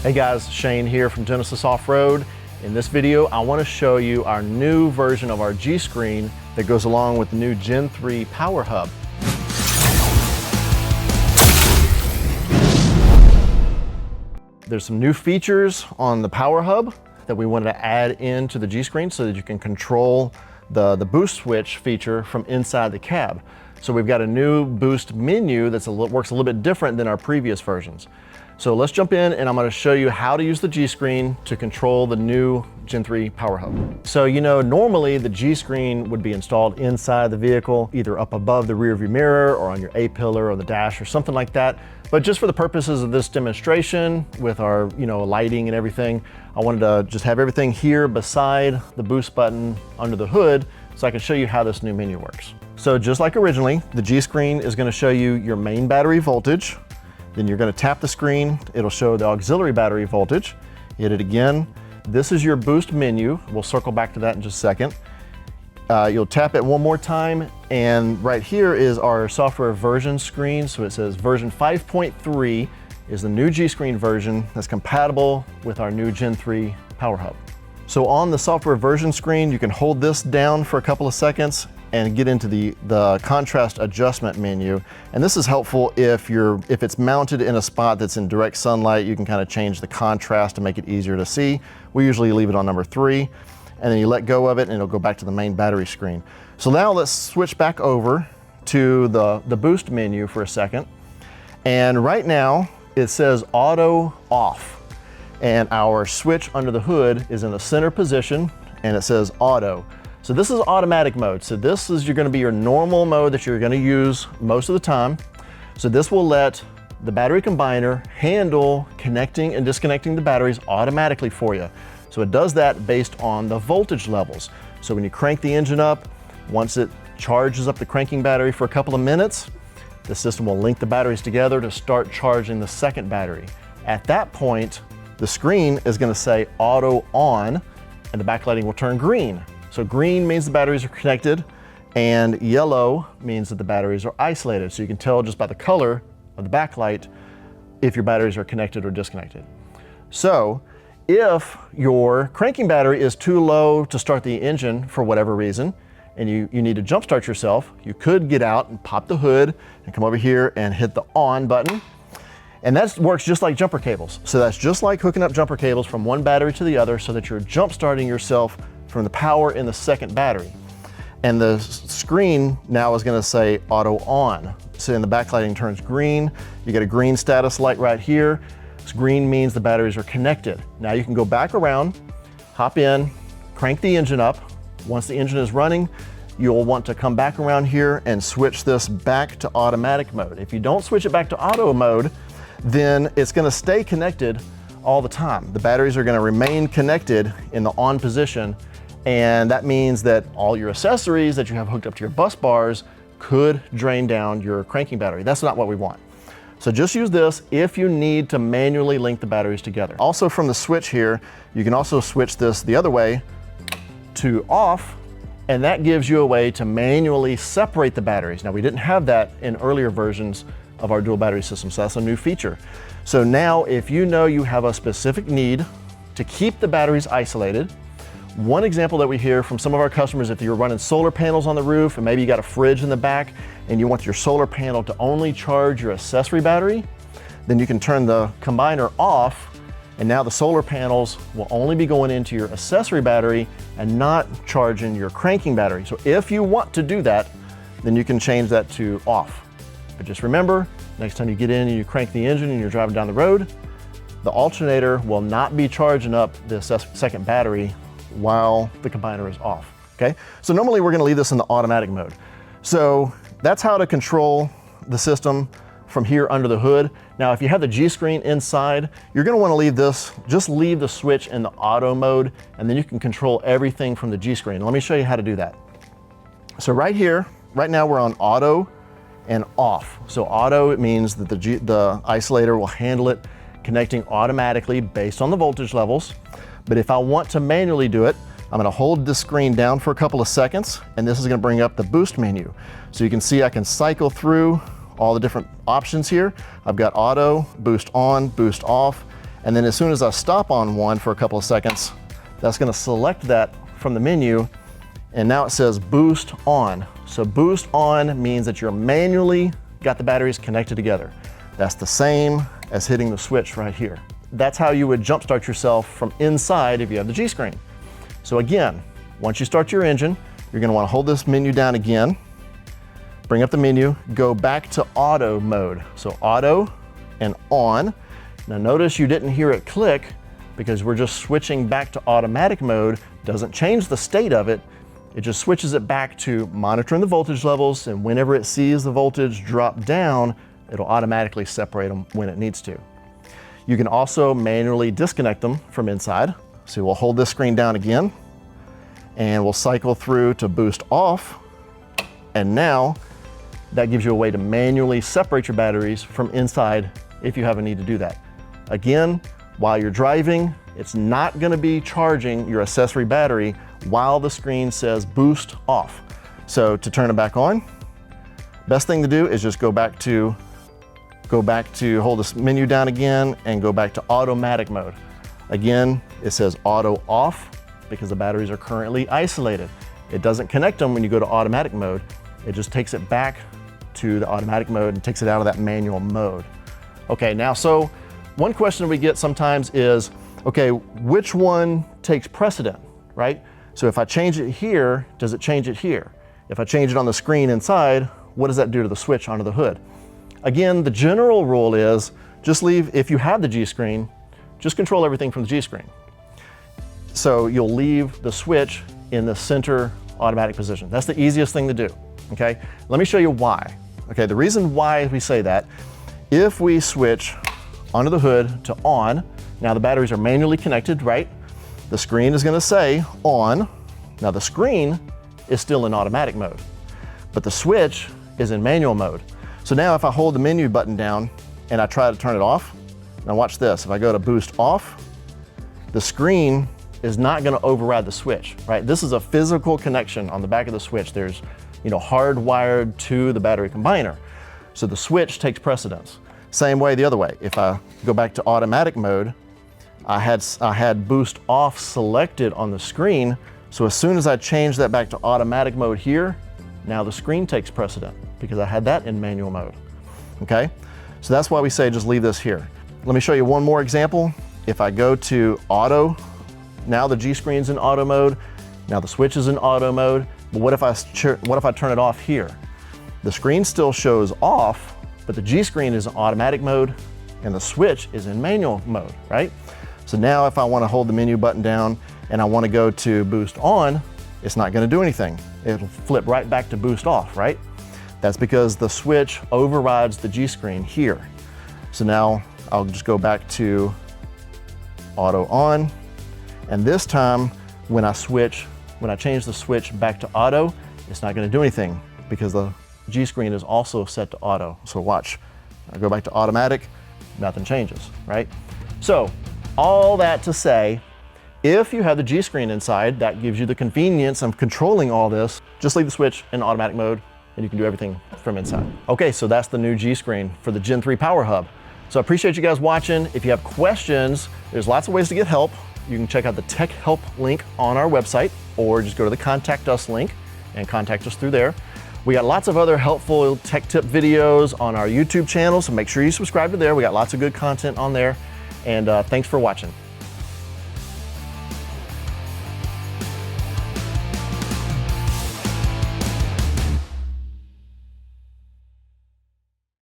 Hey guys, Shane here from Genesis Off-Road. In this video, I want to show you our new version of our G-Screen that goes along with the new Gen 3 Power Hub. There's some new features on the Power Hub that we wanted to add into the G-Screen so that you can control the boost switch feature from inside the cab. So we've got a new boost menu that works a little bit different than our previous versions. So let's jump in and I'm going to show you how to use the G-Screen to control the new Gen 3 Power Hub. So normally the G-Screen would be installed inside the vehicle, either up above the rear view mirror or on your A-pillar or the dash or something like that. But just for the purposes of this demonstration with our lighting and everything, I wanted to just have everything here beside the boost button under the hood so I can show you how this new menu works. So just like originally, the G-Screen is going to show you your main battery voltage. Then you're going to tap the screen. It'll show the auxiliary battery voltage. Hit it again. This is your boost menu. We'll circle back to that in just a second. You'll tap it one more time, and right here is our software version screen. So it says version 5.3 is the new G-Screen version that's compatible with our new Gen 3 Power Hub. So on the software version screen, you can hold this down for a couple of seconds and get into the contrast adjustment menu. And this is helpful if it's mounted in a spot that's in direct sunlight. You can kind of change the contrast to make it easier to see. We usually leave it on number 3, and then you let go of it and it'll go back to the main battery screen. So now let's switch back over to the boost menu for a second. And right now it says auto off, and our switch under the hood is in the center position and it says auto. So this is automatic mode. So this is going to be your normal mode that you're going to use most of the time. So this will let the battery combiner handle connecting and disconnecting the batteries automatically for you. So it does that based on the voltage levels. So when you crank the engine up, once it charges up the cranking battery for a couple of minutes, the system will link the batteries together to start charging the second battery. At that point, the screen is going to say auto on and the backlighting will turn green. So green means the batteries are connected, and yellow means that the batteries are isolated. So you can tell just by the color of the backlight if your batteries are connected or disconnected. So if your cranking battery is too low to start the engine for whatever reason, and you need to jump start yourself, you could get out and pop the hood and come over here and hit the on button. And that works just like jumper cables. So that's just like hooking up jumper cables from one battery to the other so that you're jump starting yourself from the power in the second battery. And the screen now is going to say auto on. So then the backlighting turns green. You get a green status light right here. This green means the batteries are connected. Now you can go back around, hop in, crank the engine up. Once the engine is running, you'll want to come back around here and switch this back to automatic mode. If you don't switch it back to auto mode, then it's going to stay connected all the time. The batteries are going to remain connected in the on position. And that means that all your accessories that you have hooked up to your bus bars could drain down your cranking battery. That's not what we want. So just use this if you need to manually link the batteries together. Also from the switch here, you can also switch this the other way to off, and that gives you a way to manually separate the batteries. Now we didn't have that in earlier versions of our dual battery system, so that's a new feature. So now if you know you have a specific need to keep the batteries isolated, one example that we hear from some of our customers, if you're running solar panels on the roof and maybe you got a fridge in the back and you want your solar panel to only charge your accessory battery, then you can turn the combiner off, and now the solar panels will only be going into your accessory battery and not charging your cranking battery. So if you want to do that, then you can change that to off. But just remember, next time you get in and you crank the engine and you're driving down the road, the alternator will not be charging up the second battery while the combiner is off, okay? So normally we're gonna leave this in the automatic mode. So that's how to control the system from here under the hood. Now, if you have the G-Screen inside, you're gonna wanna leave this, just leave the switch in the auto mode, and then you can control everything from the G-Screen. Let me show you how to do that. So right here, right now we're on auto and off. So auto, it means that the isolator will handle it, connecting automatically based on the voltage levels. But if I want to manually do it, I'm going to hold the screen down for a couple of seconds, and this is going to bring up the boost menu. So you can see I can cycle through all the different options here. I've got auto, boost on, boost off, And then as soon as I stop on one for a couple of seconds, that's gonna select that from the menu, and now it says boost on. So boost on means that you're manually got the batteries connected together. That's the same as hitting the switch right here. That's how you would jumpstart yourself from inside if you have the G screen. So again, once you start your engine, you're gonna wanna hold this menu down again, bring up the menu, go back to auto mode. So auto and on. Now notice you didn't hear it click because we're just switching back to automatic mode. Doesn't change the state of it. It just switches it back to monitoring the voltage levels, and whenever it sees the voltage drop down, it'll automatically separate them when it needs to. You can also manually disconnect them from inside. So we'll hold this screen down again, and we'll cycle through to boost off. And now that gives you a way to manually separate your batteries from inside if you have a need to do that. Again, while you're driving, it's not gonna be charging your accessory battery while the screen says boost off. So to turn it back on, best thing to do is just go back to hold this menu down again and go back to automatic mode. Again, it says auto off because the batteries are currently isolated. It doesn't connect them when you go to automatic mode. It just takes it back to the automatic mode and takes it out of that manual mode. Okay, now so one question we get sometimes is, okay, which one takes precedent, right? So if I change it here, does it change it here? If I change it on the screen inside, what does that do to the switch under the hood? Again, the general rule is just leave, if you have the G screen, just control everything from the G screen. So you'll leave the switch in the center automatic position. That's the easiest thing to do, okay? Let me show you why. Okay, the reason why we say that, if we switch onto the hood to on, now the batteries are manually connected, right? The screen is gonna say on. Now the screen is still in automatic mode, but the switch is in manual mode. So now if I hold the menu button down and I try to turn it off, now watch this. If I go to boost off, the screen is not gonna override the switch, right? This is a physical connection on the back of the switch. There's, hardwired to the battery combiner. So the switch takes precedence. Same way the other way. If I go back to automatic mode, I had boost off selected on the screen. So as soon as I change that back to automatic mode here, now the screen takes precedent because I had that in manual mode, okay? So that's why we say just leave this here. Let me show you one more example. If I go to auto, now the G screen's in auto mode, now the switch is in auto mode, but what if I turn it off here? The screen still shows off, but the G screen is in automatic mode and the switch is in manual mode, right? So now if I wanna hold the menu button down and I wanna go to boost on, it's not gonna do anything. It'll flip right back to boost off, right? That's because the switch overrides the G screen here. So now I'll just go back to auto on, and this time when I change the switch back to auto, it's not gonna do anything because the G screen is also set to auto. So watch, I go back to automatic, nothing changes, right? So all that to say, if you have the G screen inside, that gives you the convenience of controlling all this. Just leave the switch in automatic mode and you can do everything from inside. Okay, so that's the new G screen for the Gen 3 Power Hub. So I appreciate you guys watching. If you have questions, there's lots of ways to get help. You can check out the tech help link on our website or just go to the contact us link and contact us through there. We got lots of other helpful tech tip videos on our YouTube channel, so make sure you subscribe to there. We got lots of good content on there, and thanks for watching.